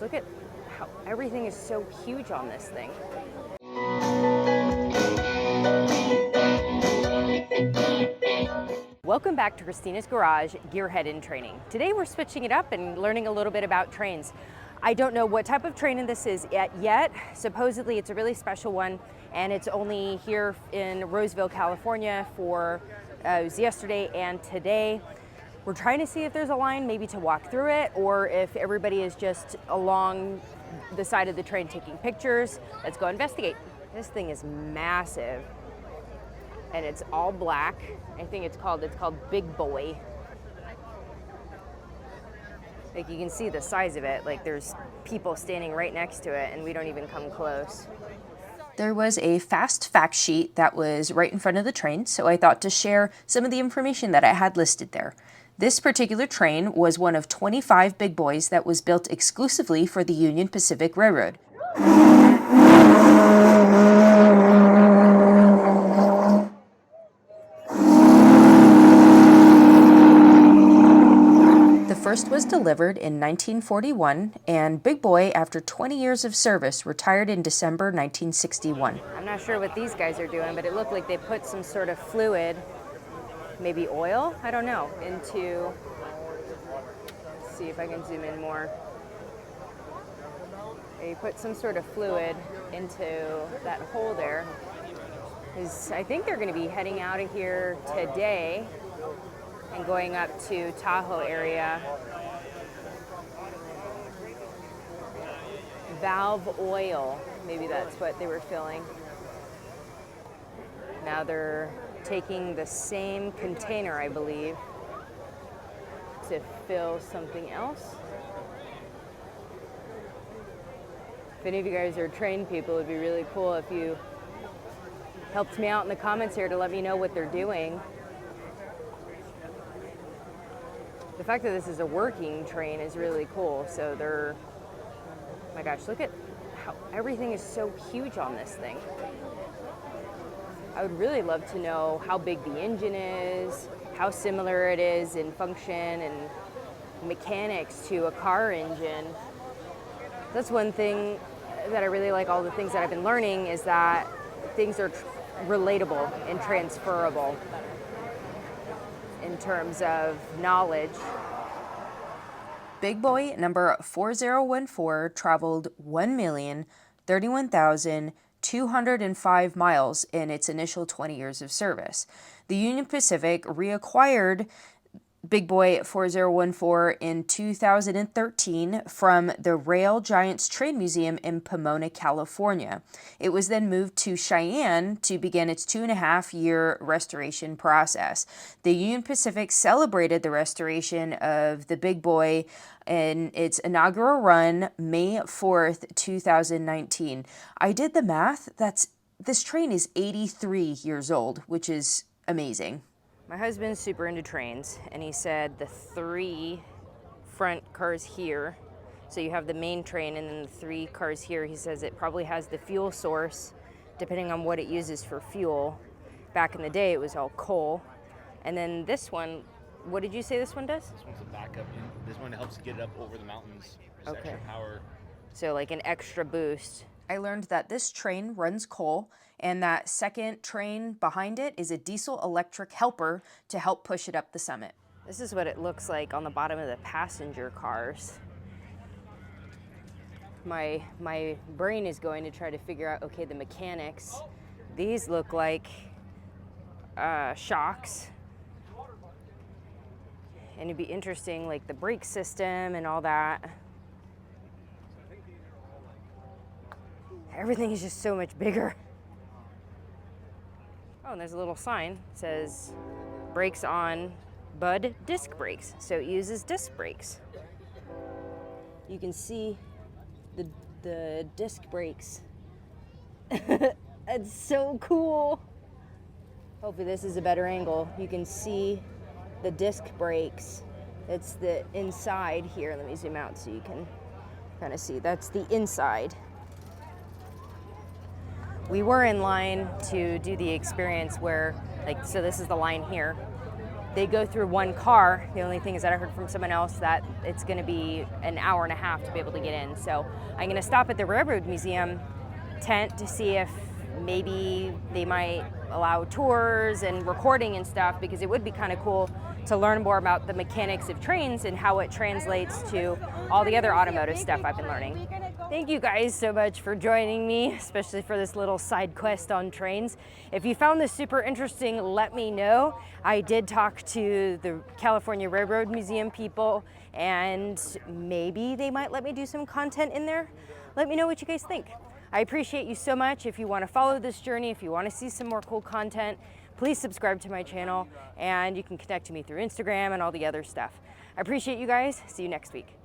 Look at how everything is so huge on this thing. Welcome back to Christina's Garage Gearhead in Training. Today we're switching it up and learning a little bit about trains. I don't know what type of training this is yet. Supposedly it's a really special one, and it's only here in Roseville, California for it was yesterday and today. We're trying to see if there's a line maybe to walk through it, or if everybody is just along the side of the train taking pictures. Let's go investigate. This thing is massive, and it's all black. I think it's called Big Boy. Like, you can see the size of it. Like, there's people standing right next to it, and we don't even come close. There was a fast fact sheet that was right in front of the train, so I thought to share some of the information that I had listed there. This particular train was one of 25 Big Boys that was built exclusively for the Union Pacific Railroad. The first was delivered in 1941, and Big Boy, after 20 years of service, retired in December 1961. I'm not sure what these guys are doing, but it looked like they put some sort of fluid, maybe oil, I don't know, into, let's see if I can zoom in more. They put some sort of fluid into that hole there. I think they're going to be heading out of here today and going up to Tahoe area. Valve oil, maybe that's what they were filling. Now they're taking the same container, I believe, to fill something else. If any of you guys are trained people, it would be really cool if you helped me out in the comments here to let me know what they're doing. The fact that this is a working train is really cool. So they're, oh my gosh, look at how everything is so huge on this thing. I would really love to know how big the engine is, how similar it is in function and mechanics to a car engine. That's one thing that I really like, all the things that I've been learning, is that things are relatable and transferable in terms of knowledge. Big Boy number 4014 traveled 1,031,205 miles in its initial 20 years of service. The Union Pacific reacquired Big Boy 4014 in 2013 from the Rail Giants Train Museum in Pomona, California. It was then moved to Cheyenne to begin its 2.5-year restoration process. The Union Pacific celebrated the restoration of the Big Boy in its inaugural run May 4th, 2019. I did the math. This train is 83 years old, which is amazing. My husband's super into trains, and he said the 3 front cars here, so you have the main train and then the 3 cars here, he says it probably has the fuel source, depending on what it uses for fuel. Back in the day, it was all coal. And then this one, what did you say this one does? This one's a backup. This one helps get it up over the mountains. There's Okay. extra power. So like an extra boost. I learned that this train runs coal, and that second train behind it is a diesel electric helper to help push it up the summit. This is what it looks like on the bottom of the passenger cars. My brain is going to try to figure out, okay, the mechanics. These look like shocks. And it'd be interesting, like the brake system and all that. Everything is just so much bigger. Oh, and there's a little sign that says brakes on Bud disc brakes. So it uses disc brakes. You can see the disc brakes. It's so cool. Hopefully this is a better angle. You can see the disc brakes. It's the inside here. Let me zoom out so you can kind of see. That's the inside. We were in line to do the experience where, like, so this is the line here. they go through one car. The only thing is that I heard from someone else that it's going to be an hour and a half to be able to get in. So I'm going to stop at the Railroad Museum tent to see if maybe they might allow tours and recording and stuff, because it would be kind of cool to learn more about the mechanics of trains and how it translates to all the other automotive stuff I've been learning. Thank you guys so much for joining me, especially for this little side quest on trains. If you found this super interesting, let me know. I did talk to the California Railroad Museum people, and maybe they might let me do some content in there. Let me know what you guys think. I appreciate you so much. If you want to follow this journey, if you want to see some more cool content, please subscribe to my channel, and you can connect to me through Instagram and all the other stuff. I appreciate you guys. See you next week.